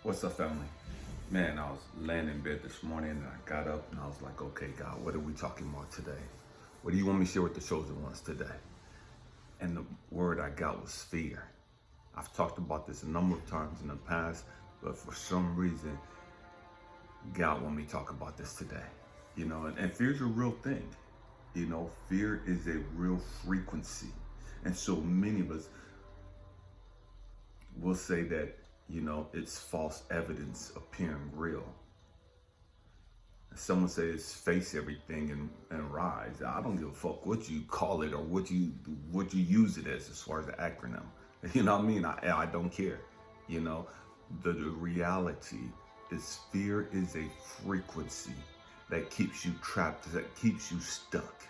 What's up, family? Man, I was laying in bed this morning and I got up and I was like, okay, God, what are we talking about today? What do you want me to share with the chosen ones today? And the word I got was fear. I've talked about this a number of times in the past, but for some reason, God want me to talk about this today. And fear's a real thing. Fear is a real frequency. And so many of us will say that, it's false evidence appearing real. Someone says face everything and rise. I don't give a fuck what you call it or what you use it as far as the acronym. You know what I mean? I don't care. The reality is fear is a frequency that keeps you trapped, that keeps you stuck.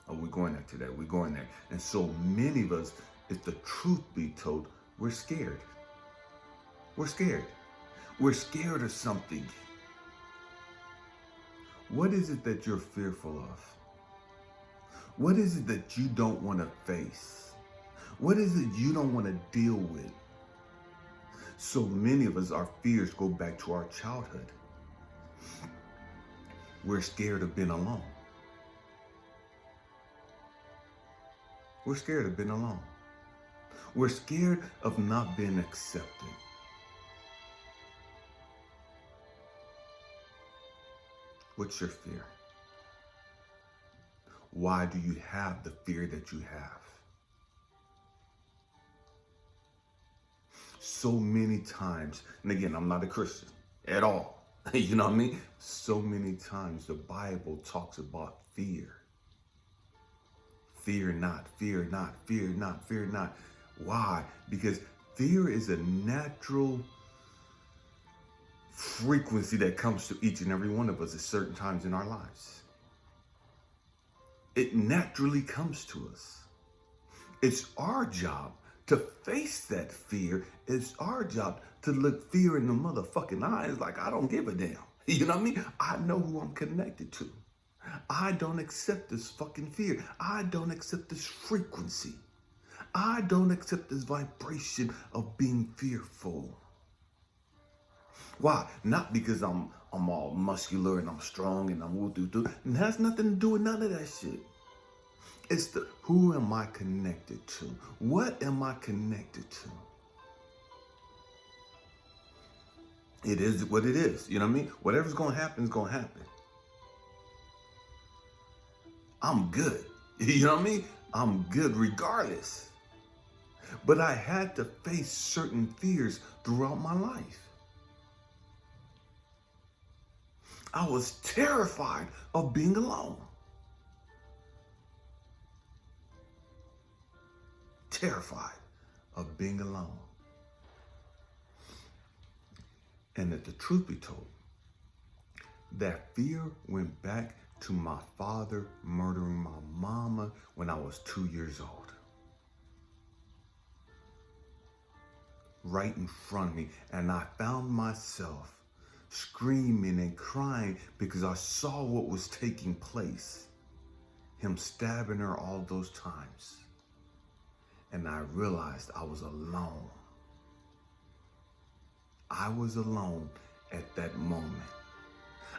Oh, we're going there today. We're going there. And so many of us, if the truth be told, we're scared. We're scared. We're scared of something. What is it that you're fearful of? What is it that you don't want to face? What is it you don't want to deal with? So many of us, our fears go back to our childhood. We're scared of being alone. We're scared of being alone. We're scared of not being accepted. What's your fear? Why do you have the fear that you have? So many times, and again, I'm not a Christian at all. You know what I mean? So many times the Bible talks about fear. Fear not, fear not, fear not, fear not. Why? Because fear is a natural frequency that comes to each and every one of us at certain times in our lives. It naturally comes to us. It's our job to face that fear. It's our job to look fear in the motherfucking eyes like I don't give a damn. You know what I mean? I know who I'm connected to. I don't accept this fucking fear. I don't accept this frequency. I don't accept this vibration of being fearful. Why? Not because I'm all muscular and I'm strong and I'm woo-doo-doo. It has nothing to do with none of that shit. It's the who am I connected to? What am I connected to? It is what it is. You know what I mean? Whatever's going to happen is going to happen. I'm good. You know what I mean? I'm good regardless. But I had to face certain fears throughout my life. I was terrified of being alone. Terrified of being alone. And if the truth be told, that fear went back to my father murdering my mama when I was 2 years old. Right in front of me. And I found myself screaming and crying because I saw what was taking place. Him stabbing her all those times. And I realized I was alone. I was alone at that moment.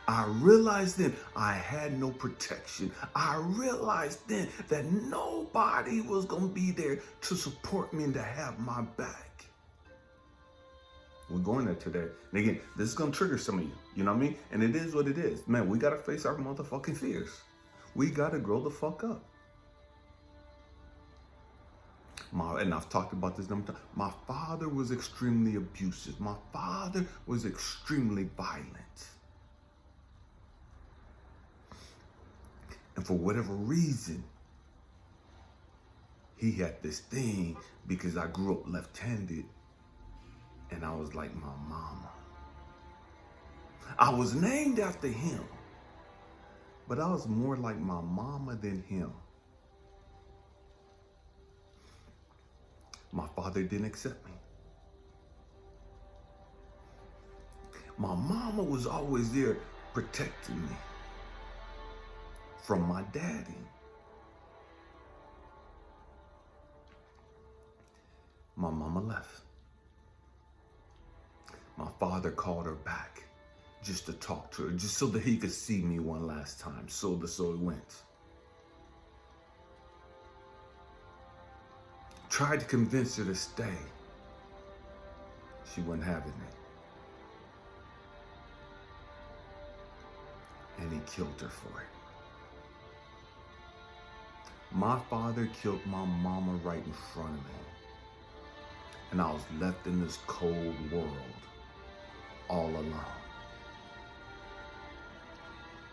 I realized then I had no protection. I realized then that nobody was going to be there to support me and to have my back. We're going there today. And again, this is going to trigger some of you. You know what I mean? And it is what it is. Man, we got to face our motherfucking fears. We got to grow the fuck up. And I've talked about this number of times. My father was extremely abusive. My father was extremely violent. And for whatever reason, he had this thing because I grew up left-handed and I was like my mama. I was named after him, but I was more like my mama than him. My father didn't accept me. My mama was always there protecting me from my daddy. My mama left. father called her back just to talk to her, just so that he could see me one last time. So it went. Tried to convince her to stay. She wasn't having it. And he killed her for it. My father killed my mama right in front of me. And I was left in this cold world all alone.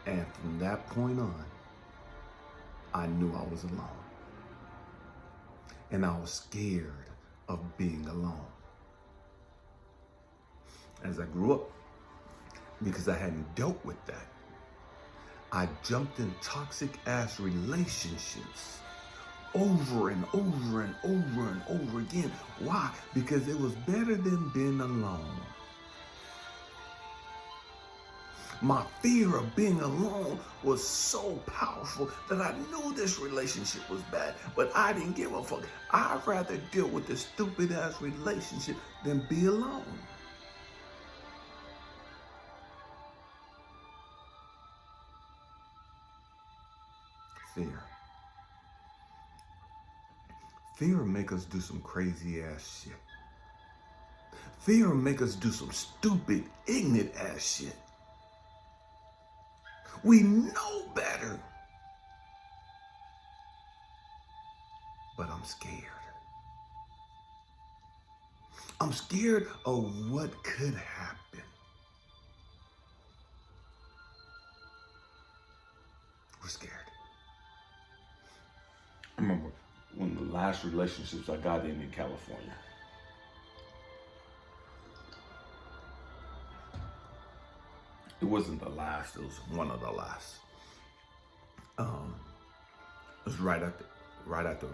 And from that point on, I knew I was alone. And I was scared of being alone. As I grew up, because I hadn't dealt with that, I jumped in toxic ass relationships over and over and over and over again. Why? Because it was better than being alone. My fear of being alone was so powerful that I knew this relationship was bad, but I didn't give a fuck. I'd rather deal with this stupid ass relationship than be alone. Fear. Fear will make us do some crazy ass shit. Fear will make us do some stupid, ignorant ass shit. We know better. But I'm scared. I'm scared of what could happen. We're scared. I remember one of the last relationships I got in California. It wasn't the last, it was one of the last. It was right after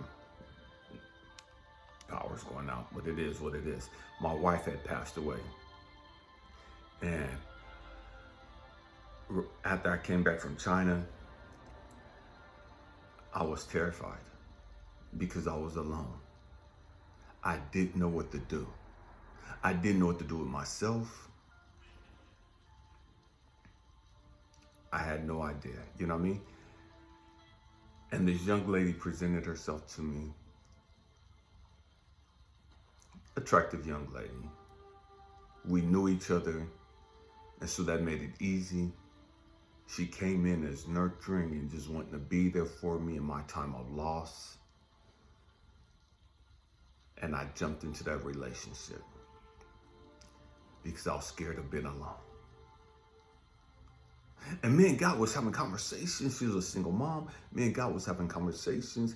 power's going out, but it is what it is. My wife had passed away. And after I came back from China, I was terrified because I was alone. I didn't know what to do. I didn't know what to do with myself. I had no idea, you know what I mean? And this young lady presented herself to me. Attractive young lady. We knew each other, and so that made it easy. She came in as nurturing and just wanting to be there for me in my time of loss. And I jumped into that relationship because I was scared of being alone. And me and God was having conversations. She was a single mom. Me and God was having conversations.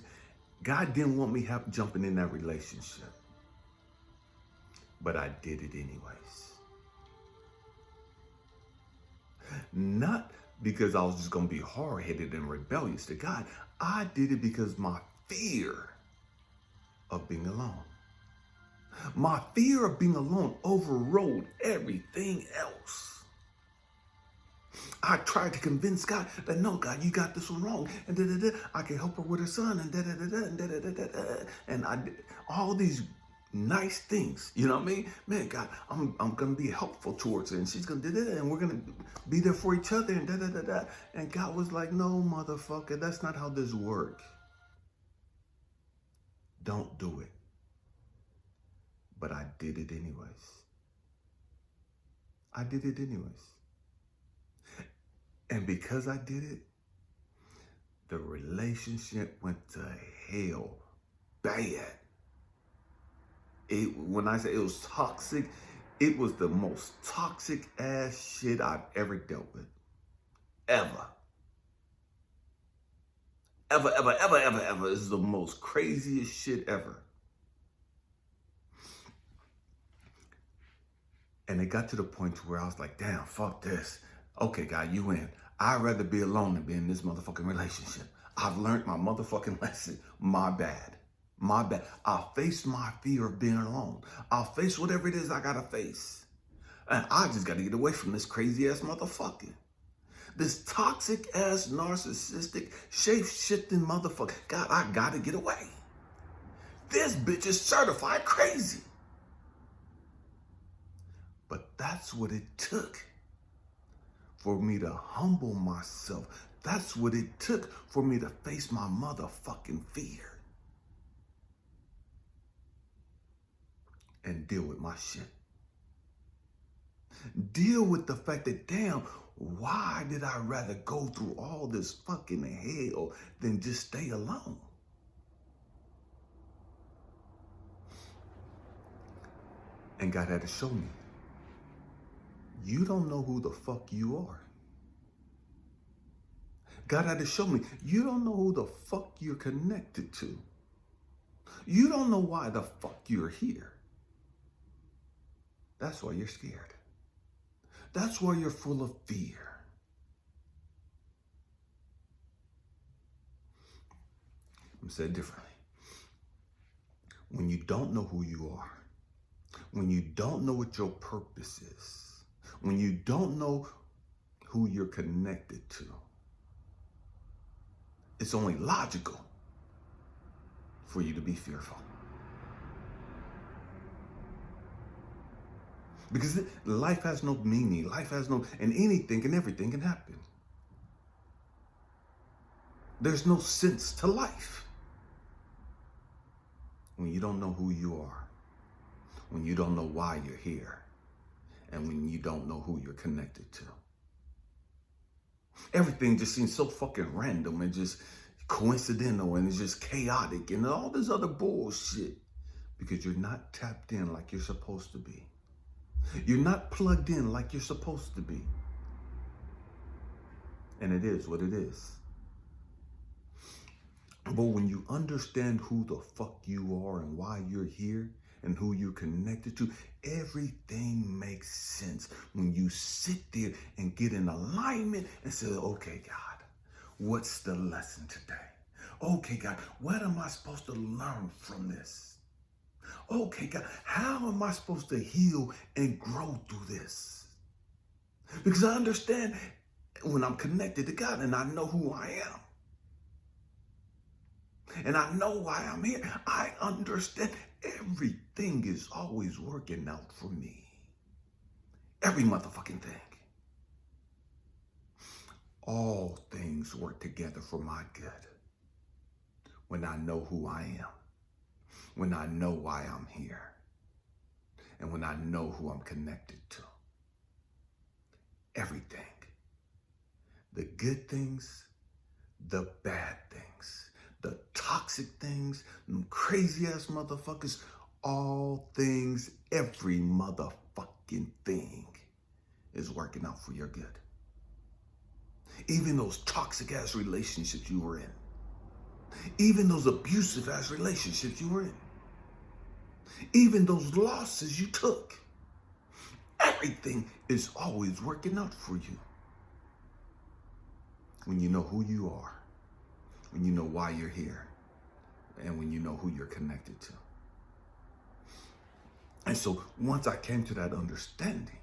God didn't want me jumping in that relationship. But I did it anyways. Not because I was just going to be hard-headed and rebellious to God. I did it because my fear of being alone. My fear of being alone overrode everything else. I tried to convince God that, no, God, you got this one wrong. And I can help her with her son. And and I did all these nice things. You know what I mean? Man, God, I'm going to be helpful towards her. And she's going to do that. And we're going to be there for each other. And And God was like, no, motherfucker, that's not how this works. Don't do it. But I did it anyways. I did it anyways. And because I did it, the relationship went to hell bad. When I say it was toxic, it was the most toxic ass shit I've ever dealt with. Ever. Ever. This is the most craziest shit ever. And it got to the point where I was like, damn, fuck this. Okay, God, you win. I'd rather be alone than be in this motherfucking relationship. I've learned my motherfucking lesson. My bad. I'll face my fear of being alone. I'll face whatever it is I gotta face. And I just gotta get away from this crazy ass motherfucker. This toxic ass, narcissistic, shape-shifting motherfucker. God, I gotta get away. This bitch is certified crazy. But that's what it took for me to humble myself. That's what it took for me to face my motherfucking fear and deal with my shit. Deal with the fact that, damn, why did I rather go through all this fucking hell than just stay alone? And God had to show me, you don't know who the fuck you are. God had to show me, you don't know who the fuck you're connected to. You don't know why the fuck you're here. That's why you're scared. That's why you're full of fear. I'm going to say it differently. When you don't know who you are, when you don't know what your purpose is, when you don't know who you're connected to, it's only logical for you to be fearful. Because life has no meaning, life has no, and anything and everything can happen. There's no sense to life when you don't know who you are, when you don't know why you're here, and when you don't know who you're connected to. Everything just seems so fucking random and just coincidental, and it's just chaotic and all this other bullshit because you're not tapped in like you're supposed to be. You're not plugged in like you're supposed to be. And it is what it is. But when you understand who the fuck you are and why you're here and who you're connected to, everything makes sense when you sit there and get in alignment and say, okay, God, what's the lesson today? Okay, God, what am I supposed to learn from this? Okay, God, how am I supposed to heal and grow through this? Because I understand when I'm connected to God and I know who I am. And I know why I'm here. I understand everything is always working out for me. Every motherfucking thing. All things work together for my good. When I know who I am. When I know why I'm here. And when I know who I'm connected to. Everything. The good things, the bad things, the toxic things, them crazy ass motherfuckers, all things, every motherfucking thing is working out for your good. Even those toxic ass relationships you were in. Even those abusive ass relationships you were in. Even those losses you took. Everything is always working out for you. When you know who you are. When you know why you're here. And when you know who you're connected to. And so once I came to that understanding,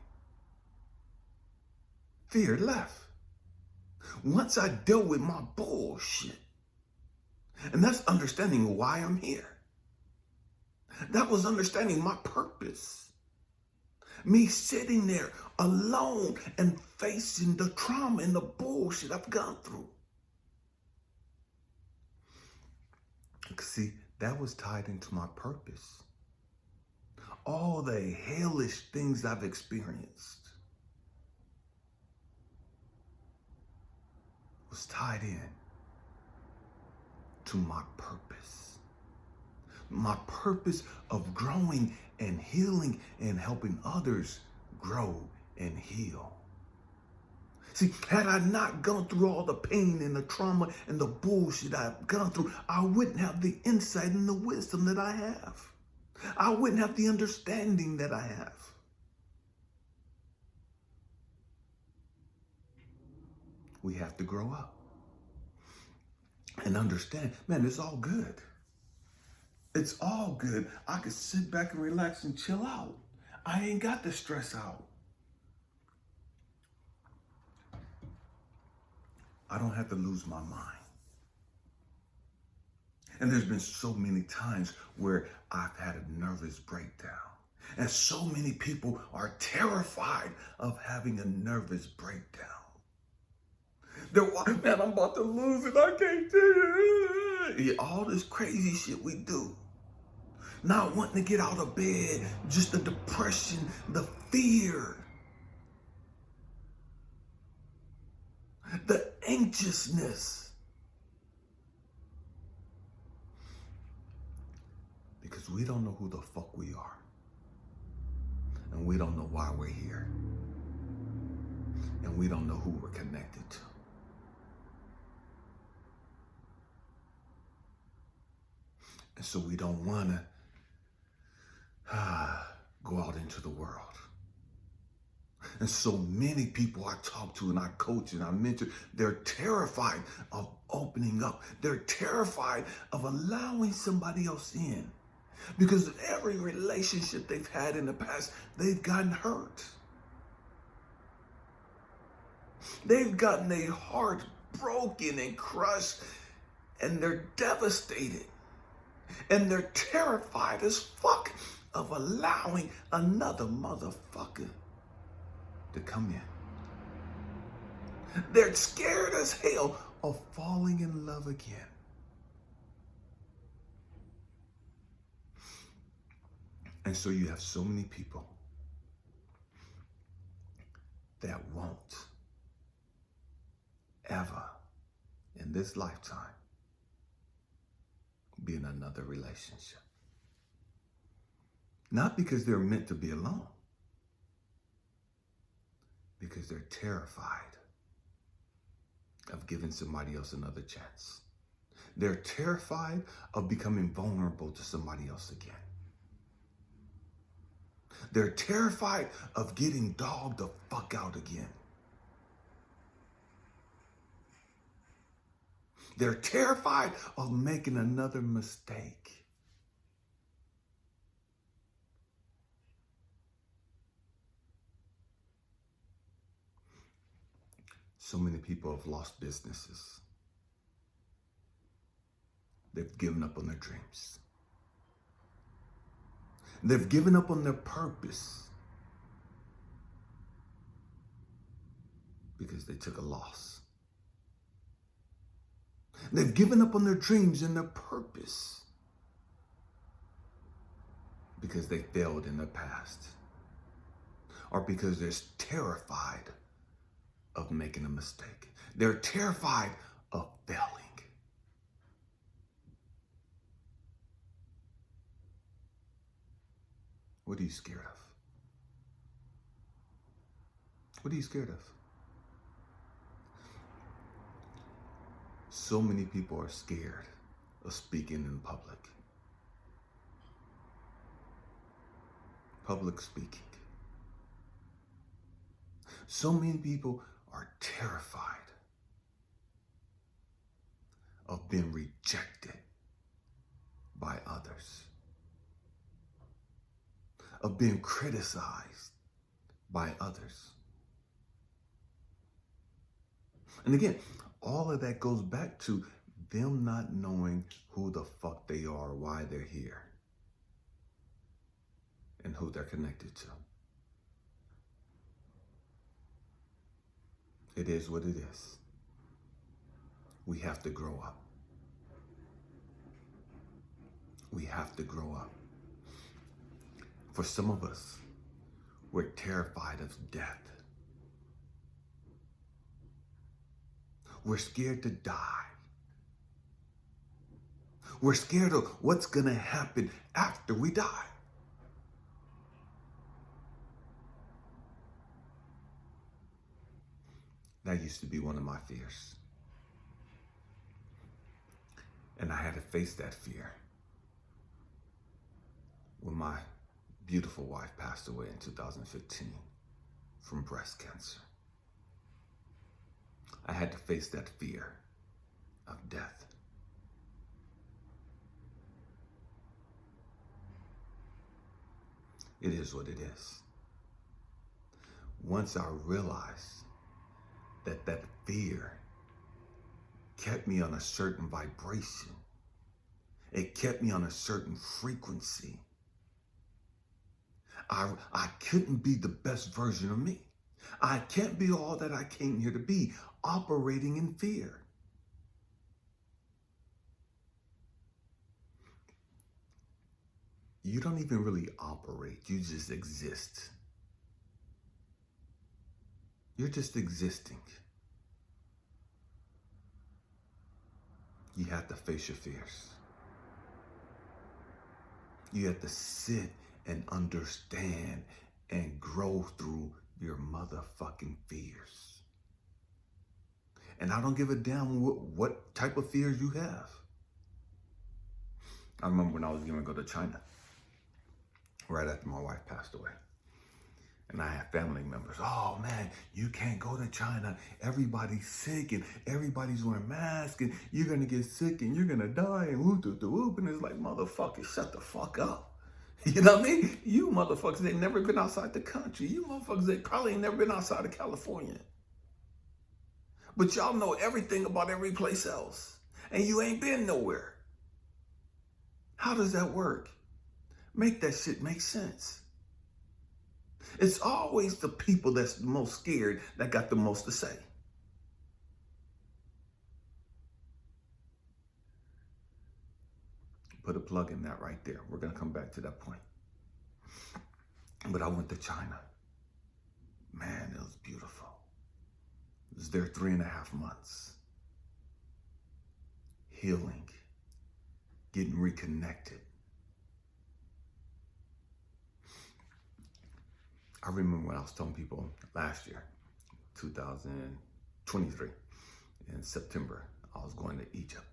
fear left. Once I dealt with my bullshit. And that's understanding why I'm here. That was understanding my purpose. Me sitting there alone and facing the trauma and the bullshit I've gone through. See, that was tied into my purpose. All the hellish things I've experienced was tied in to my purpose. My purpose of growing and healing and helping others grow and heal. See, had I not gone through all the pain and the trauma and the bullshit I've gone through, I wouldn't have the insight and the wisdom that I have. I wouldn't have the understanding that I have. We have to grow up and understand, man, it's all good. It's all good. I could sit back and relax and chill out. I ain't got to stress out. I don't have to lose my mind. And there's been so many times where I've had a nervous breakdown. And so many people are terrified of having a nervous breakdown. They're like, man, I'm about to lose it. I can't do it. Yeah, all this crazy shit we do. Not wanting to get out of bed, just the depression, the fear, the anxiousness. Because we don't know who the fuck we are. And we don't know why we're here. And we don't know who we're connected to. And so we don't want to go out into the world. And so many people I talk to and I coach and I mentor, they're terrified of opening up. They're terrified of allowing somebody else in. Because of every relationship they've had in the past, they've gotten hurt. They've gotten their heart broken and crushed, and they're devastated. And they're terrified as fuck of allowing another motherfucker to come in. They're scared as hell of falling in love again. And so you have so many people that won't ever in this lifetime be in another relationship. Not because they're meant to be alone, because they're terrified of giving somebody else another chance. They're terrified of becoming vulnerable to somebody else again. They're terrified of getting dogged the fuck out again. They're terrified of making another mistake. So many people have lost businesses. They've given up on their dreams. They've given up on their purpose because they took a loss. They've given up on their dreams and their purpose because they failed in the past, or because they're terrified of making a mistake. They're terrified of failing. What are you scared of? What are you scared of? So many people are scared of speaking in public. Public speaking. So many people are terrified of being rejected by others, of being criticized by others. And again, all of that goes back to them not knowing who the fuck they are, why they're here, and who they're connected to. It is what it is. We have to grow up. We have to grow up. For some of us, we're terrified of death. We're scared to die. We're scared of what's going to happen after we die. That used to be one of my fears. And I had to face that fear when my beautiful wife passed away in 2015 from breast cancer. I had to face that fear of death. It is what it is. Once I realized that fear kept me on a certain vibration, it kept me on a certain frequency, I couldn't be the best version of me. I can't be all that I came here to be, operating in fear. You don't even really operate, you just exist. You're just existing. You have to face your fears. You have to sit and understand and grow through your motherfucking fears. And I don't give a damn what type of fears you have. I remember when I was going to go to China, right after my wife passed away. And I had family members. Oh man, you can't go to China. Everybody's sick and everybody's wearing masks and you're gonna get sick and you're gonna die and whoop. And it's like, motherfucker, shut the fuck up. You know what I mean? You motherfuckers ain't never been outside the country. You motherfuckers ain't probably ain't never been outside of California. But y'all know everything about every place else. And you ain't been nowhere. How does that work? Make that shit make sense. It's always the people that's the most scared that got the most to say. Put a plug in that right there. We're going to come back to that point. But I went to China. Man, it was beautiful. I was there 3.5 months. Healing. Getting reconnected. I remember when I was telling people last year, 2023, in September, I was going to Egypt.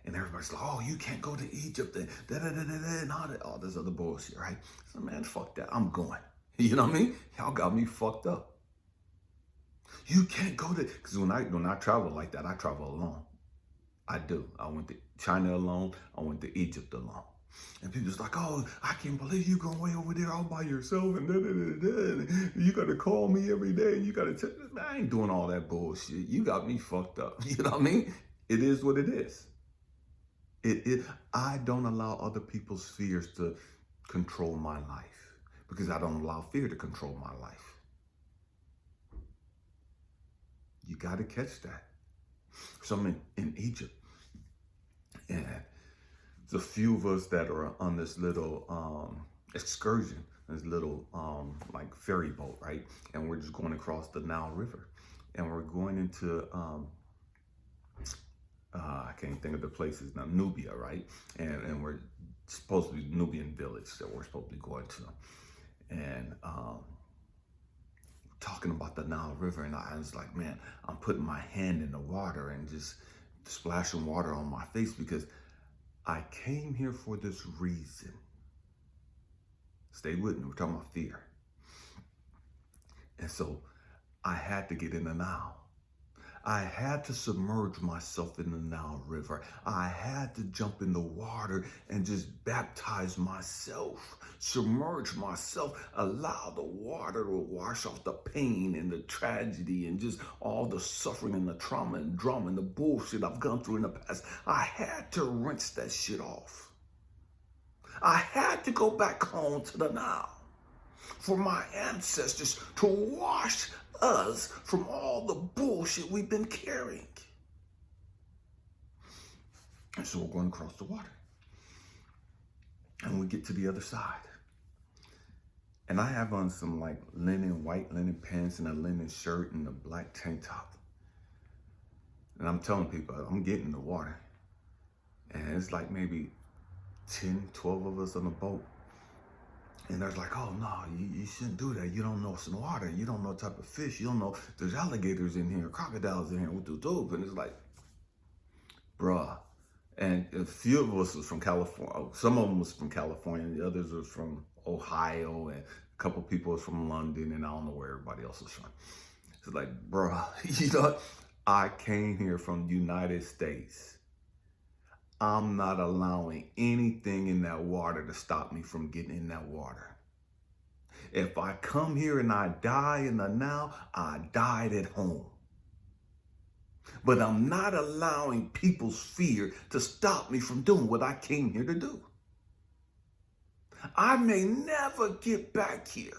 And everybody's like, oh, you can't go to Egypt and and all this other bullshit, right? So, man, fuck that. I'm going. You know what I mean? Y'all got me fucked up. You can't go to, because when I travel like that, I travel alone. I do. I went to China alone. I went to Egypt alone. And people's like, oh, I can't believe you going way over there all by yourself and and you got to call me every day and you got to I ain't doing all that bullshit. You got me fucked up. You know what I mean? It is what it is. I don't allow other people's fears to control my life because I don't allow fear to control my life. You got to catch that. So I'm in Egypt and there's a few of us that are on this little excursion, this little like ferry boat, right? And we're just going across the Nile River. And we're going into, I can't think of the places now, Nubia, right? And we're supposed to be Nubian village that we're supposed to be going to. And talking about the Nile River, and I was like, man, I'm putting my hand in the water and just splashing water on my face because I came here for this reason. Stay with me, we're talking about fear. And so I had to get in the Nile. I had to submerge myself in the Nile River. I had to jump in the water and just baptize myself, submerge myself, allow the water to wash off the pain and the tragedy and just all the suffering and the trauma and drama and the bullshit I've gone through in the past. I had to rinse that shit off. I had to go back home to the Nile for my ancestors to wash us from all the bullshit we've been carrying. And so we're going across the water. And we get to the other side. And I have on some like white linen pants and a linen shirt and a black tank top. And I'm telling people, I'm getting in the water. And it's like maybe 10, 12 of us on the boat. And they're like, oh, no, you shouldn't do that. You don't know some water. You don't know what type of fish. You don't know there's alligators in here, crocodiles in here. And it's like, bruh. And a few of us was from California. Some of them was from California. The others was from Ohio. And a couple people was from London. And I don't know where everybody else was from. It's like, bruh, you know, I came here from the United States. I'm not allowing anything in that water to stop me from getting in that water. If I come here and I die in the Nile, I died at home. But I'm not allowing people's fear to stop me from doing what I came here to do. I may never get back here.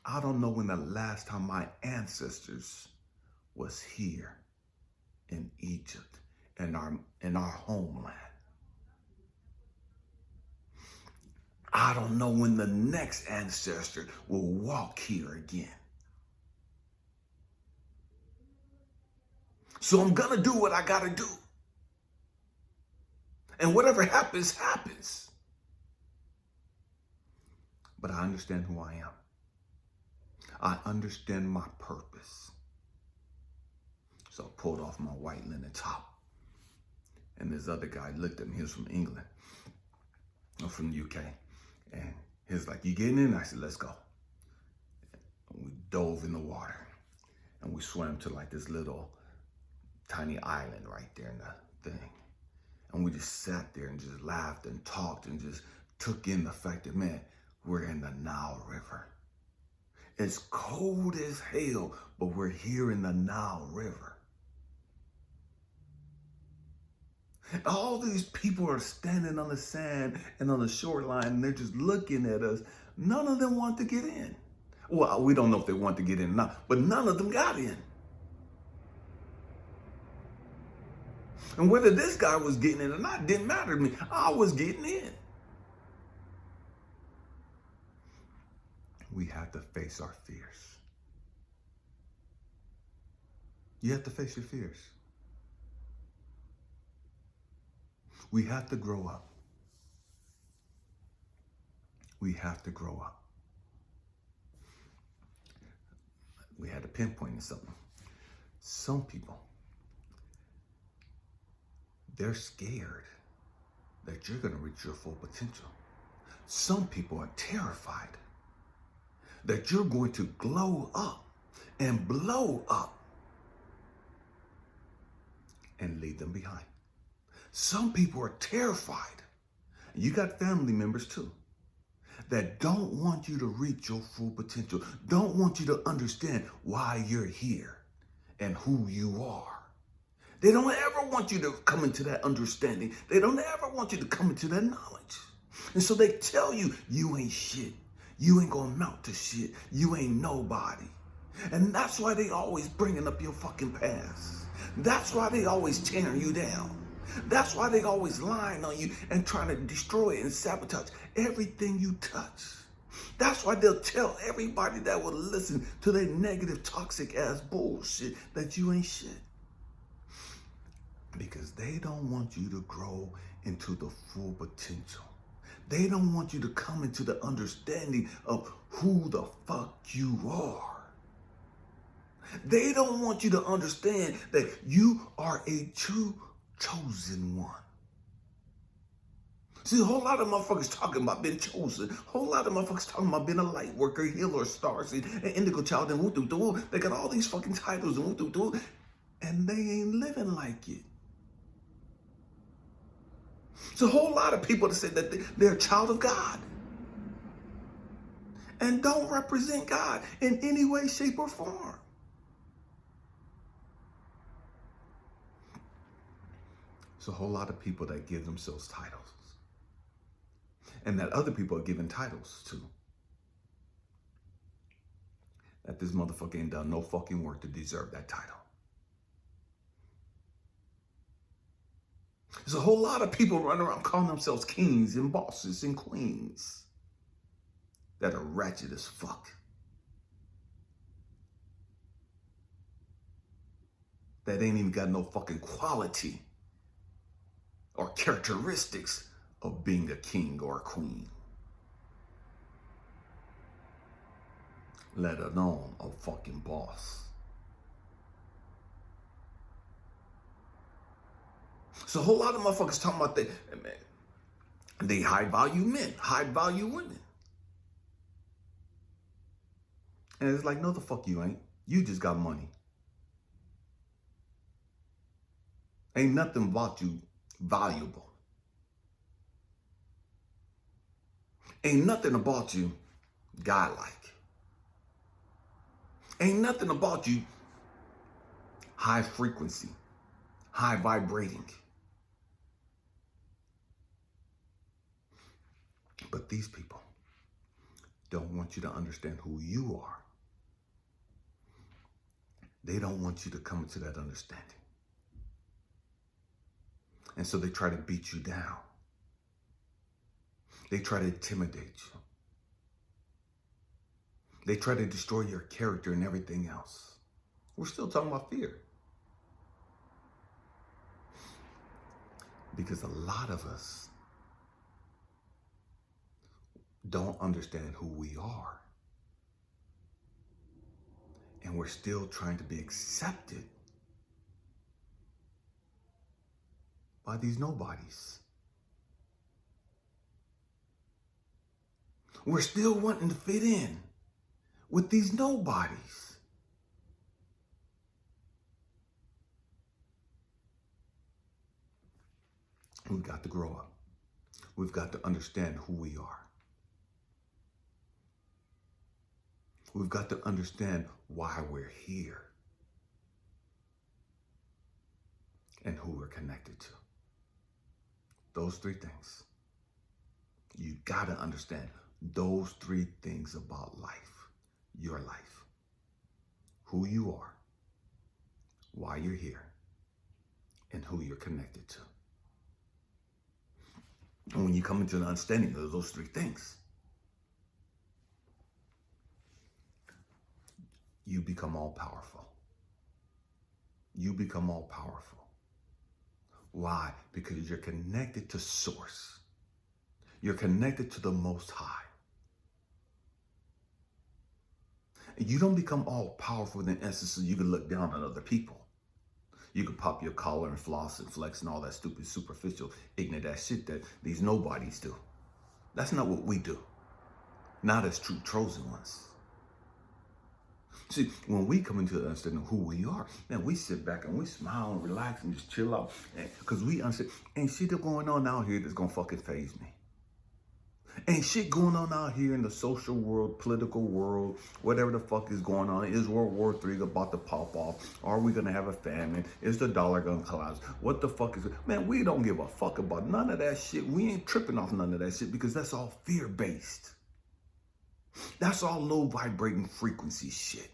I don't know when the last time my ancestors was here in Egypt, in our homeland. I don't know when the next ancestor will walk here again. So I'm gonna do what I gotta do. And whatever happens, happens. But I understand who I am. I understand my purpose. So I pulled off my white linen top. And this other guy looked at me. He was from England, or from the UK. And he was like, "You getting in?" I said, "Let's go." And we dove in the water. And we swam to like this little tiny island right there in the thing. And we just sat there and just laughed and talked and just took in the fact that, man, we're in the Nile River. It's cold as hell, but we're here in the Nile River. And all these people are standing on the sand and on the shoreline, and they're just looking at us. None of them want to get in. Well, we don't know if they want to get in or not, but none of them got in. And whether this guy was getting in or not didn't matter to me. I was getting in. We have to face our fears. You have to face your fears. We have to grow up. We have to grow up. We had to pinpoint something. Some people, they're scared that you're going to reach your full potential. Some people are terrified that you're going to glow up and blow up and leave them behind. Some people are terrified, and you got family members too, that don't want you to reach your full potential, don't want you to understand why you're here and who you are. They don't ever want you to come into that understanding. They don't ever want you to come into that knowledge. And so they tell you, you ain't shit. You ain't gonna amount to shit. You ain't nobody. And that's why they always bringing up your fucking past. That's why they always tearing you down. That's why they always lying on you and trying to destroy and sabotage everything you touch. That's why they'll tell everybody that will listen to their negative, toxic ass bullshit that you ain't shit. Because they don't want you to grow into the full potential. They don't want you to come into the understanding of who the fuck you are. They don't want you to understand that you are a true chosen one. See, a whole lot of motherfuckers talking about being chosen. A whole lot of motherfuckers talking about being a light worker, healer, stars, and indigo child, and woo-doo-doo. They got all these fucking titles and woo-doo-doo, and they ain't living like it. It's a whole lot of people that say that they're a child of God and don't represent God in any way, shape, or form. It's a whole lot of people that give themselves titles and that other people are giving titles to. That this motherfucker ain't done no fucking work to deserve that title. There's a whole lot of people running around calling themselves kings and bosses and queens that are ratchet as fuck. That ain't even got no fucking quality or characteristics of being a king or a queen. Let alone a fucking boss. So a whole lot of motherfuckers talking about they high value men, high value women. And it's like, no, the fuck you ain't. You just got money. Ain't nothing about you valuable. Ain't nothing about you godlike. Ain't nothing about you high frequency, high vibrating. But these people don't want you to understand who you are. They don't want you to come to that understanding. And so they try to beat you down. They try to intimidate you. They try to destroy your character and everything else. We're still talking about fear. Because a lot of us don't understand who we are. And we're still trying to be accepted by these nobodies. We're still wanting to fit in with these nobodies. We've got to grow up. We've got to understand who we are. We've got to understand why we're here and who we're connected to. Those three things. You got to understand those three things about life, your life, who you are, why you're here, and who you're connected to. And when you come into an understanding of those three things, you become all powerful. You become all powerful. Why? Because you're connected to Source. You're connected to the Most High. And you don't become all powerful in the essence so you can look down on other people. You can pop your collar and floss and flex and all that stupid, superficial, ignorant ass shit that these nobodies do. That's not what we do. Not as true chosen ones. See, when we come into the understanding of who we are, man, we sit back and we smile and relax and just chill out. Because we understand, ain't shit going on out here that's going to fucking faze me. Ain't shit going on out here in the social world, political world, whatever the fuck is going on. Is World War III about to pop off? Are we going to have a famine? Is the dollar going to collapse? What the fuck is it? Man, we don't give a fuck about none of that shit. We ain't tripping off none of that shit because that's all fear-based. That's all low vibrating frequency shit.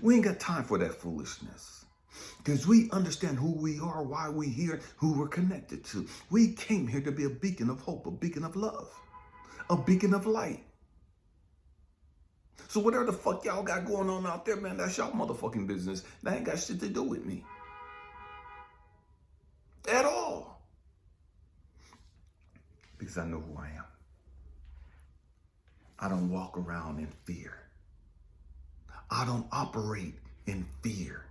We ain't got time for that foolishness. Because we understand who we are, why we here, who we're connected to. We came here to be a beacon of hope, a beacon of love, a beacon of light. So whatever the fuck y'all got going on out there, man, that's y'all motherfucking business. That ain't got shit to do with me. At all. Because I know who I am. I don't walk around in fear. I don't operate in fear.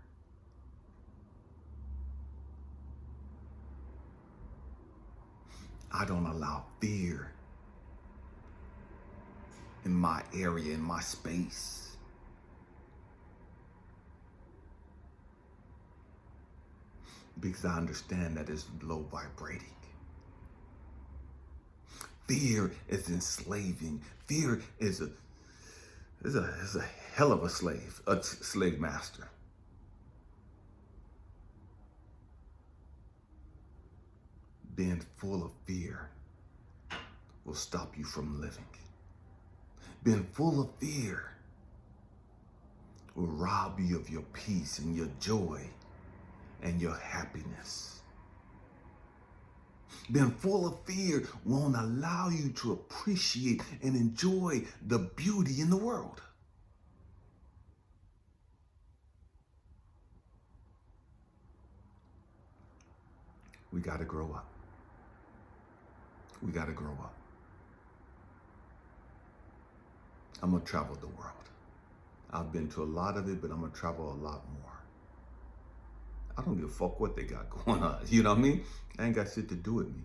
I don't allow fear in my area, in my space. Because I understand that it's low vibrating. Fear is enslaving. Fear is a hell of a slave master. Being full of fear will stop you from living. Being full of fear will rob you of your peace and your joy and your happiness. Being full of fear won't allow you to appreciate and enjoy the beauty in the world. We got to grow up. We got to grow up. I'm going to travel the world. I've been to a lot of it, but I'm going to travel a lot more. I don't give a fuck what they got going on. You know what I mean? That ain't got shit to do with me.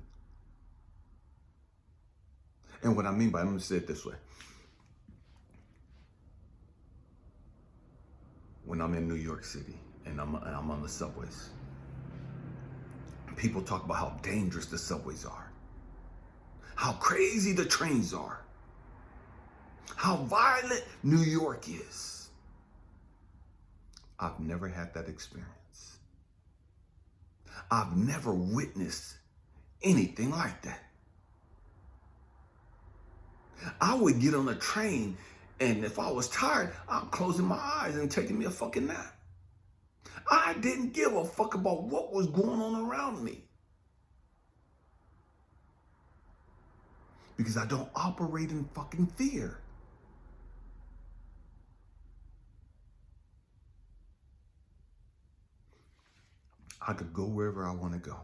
And what I mean by, I'm going to say it this way. When I'm in New York City and I'm on the subways, people talk about how dangerous the subways are, how crazy the trains are, how violent New York is. I've never had that experience. I've never witnessed anything like that. I would get on a train, and if I was tired, I'm closing my eyes and taking me a fucking nap. I didn't give a fuck about what was going on around me. Because I don't operate in fucking fear. I could go wherever I want to go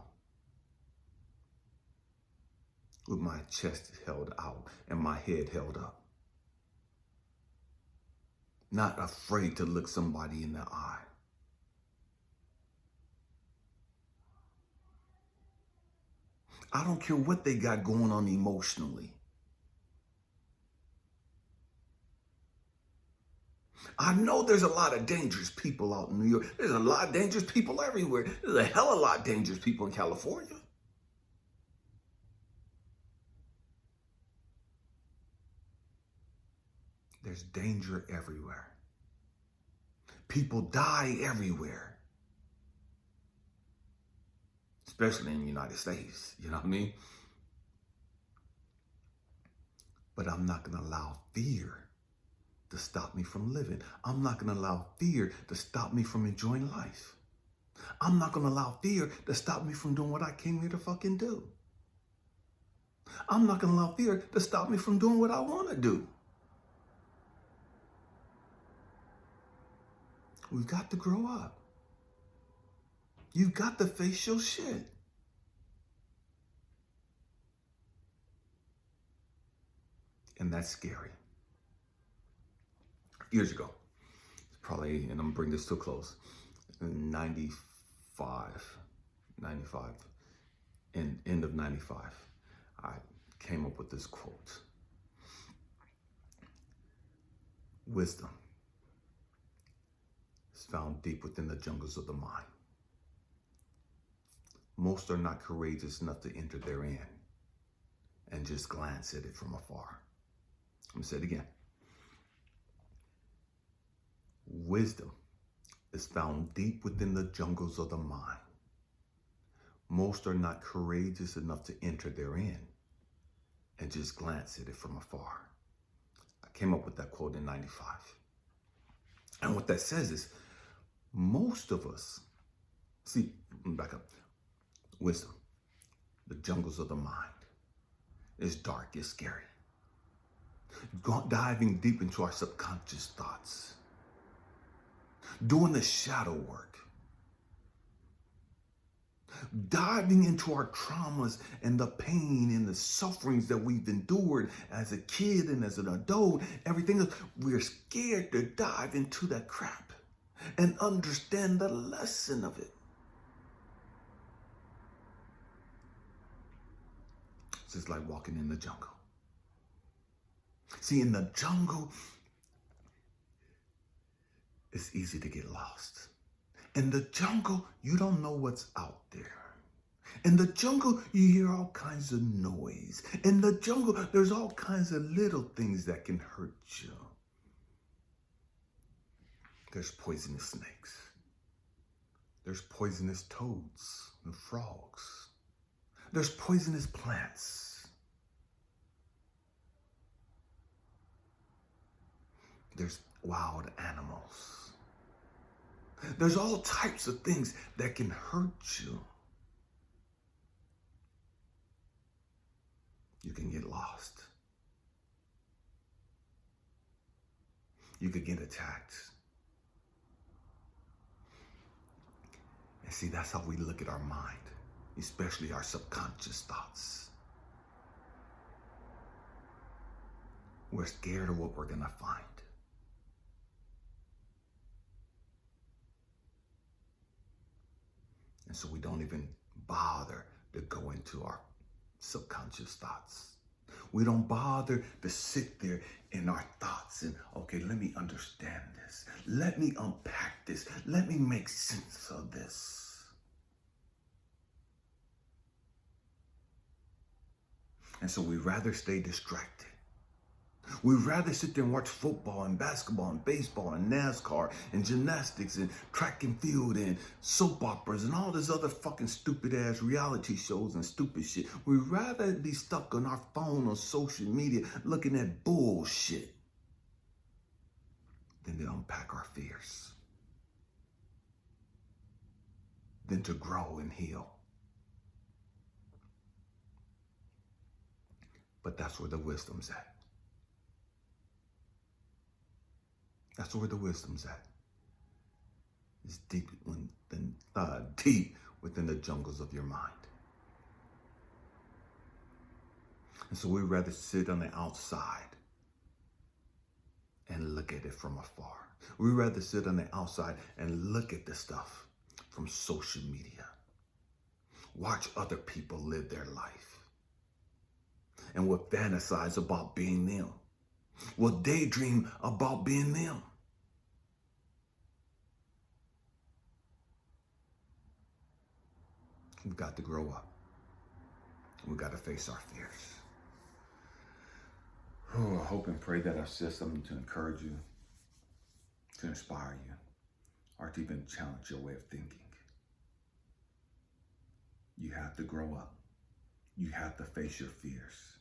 with my chest held out and my head held up. Not afraid to look somebody in the eye. I don't care what they got going on emotionally. I know there's a lot of dangerous people out in New York. There's a lot of dangerous people everywhere. There's a hell of a lot of dangerous people in California. There's danger everywhere. People die everywhere. Especially in the United States, you know what I mean? But I'm not gonna allow fear to stop me from living. I'm not gonna allow fear to stop me from enjoying life. I'm not gonna allow fear to stop me from doing what I came here to fucking do. I'm not gonna allow fear to stop me from doing what I wanna do. We've got to grow up. You've got to face your shit. And that's scary. Years ago, probably, and I'm gonna bring this to a close, in 95, end of 95, I came up with this quote. Wisdom is found deep within the jungles of the mind. Most are not courageous enough to enter therein and just glance at it from afar. I'm gonna say it again. Wisdom is found deep within the jungles of the mind. Most are not courageous enough to enter therein and just glance at it from afar. I came up with that quote in 95. And what that says is, most of us, see, back up. Wisdom, the jungles of the mind. It's dark, it's scary. Diving deep into our subconscious thoughts. Doing the shadow work. Diving into our traumas and the pain and the sufferings that we've endured as a kid and as an adult, everything else. We're scared to dive into that crap and understand the lesson of it. It's just like walking in the jungle. See, in the jungle, it's easy to get lost. In the jungle, you don't know what's out there. In the jungle, you hear all kinds of noise. In the jungle, there's all kinds of little things that can hurt you. There's poisonous snakes. There's poisonous toads and frogs. There's poisonous plants. There's wild animals. There's all types of things that can hurt you. You can get lost. You could get attacked. And see, that's how we look at our mind, especially our subconscious thoughts. We're scared of what we're gonna find. And so we don't even bother to go into our subconscious thoughts. We don't bother to sit there in our thoughts and, okay, let me understand this. Let me unpack this. Let me make sense of this. And so we rather stay distracted. We'd rather sit there and watch football and basketball and baseball and NASCAR and gymnastics and track and field and soap operas and all this other fucking stupid ass reality shows and stupid shit. We'd rather be stuck on our phone or social media looking at bullshit than to unpack our fears, than to grow and heal. But that's where the wisdom's at. That's where the wisdom's at. It's deep within the jungles of your mind. And so we'd rather sit on the outside and look at it from afar. We'd rather sit on the outside and look at the stuff from social media. Watch other people live their life. And we'll fantasize about being them. We'll daydream about being them. We've got to grow up. We've got to face our fears. I hope and pray that I've said something to encourage you, to inspire you, or to even challenge your way of thinking. You have to grow up. You have to face your fears.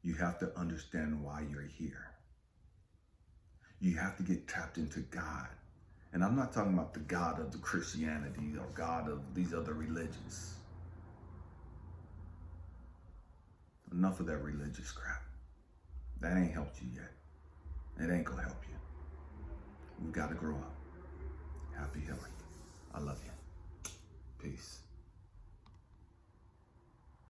You have to understand why you're here. You have to get tapped into God. And I'm not talking about the God of the Christianity or God of these other religions. Enough of that religious crap. That ain't helped you yet. It ain't gonna help you. We've got to grow up. Happy healing. I love you. Peace.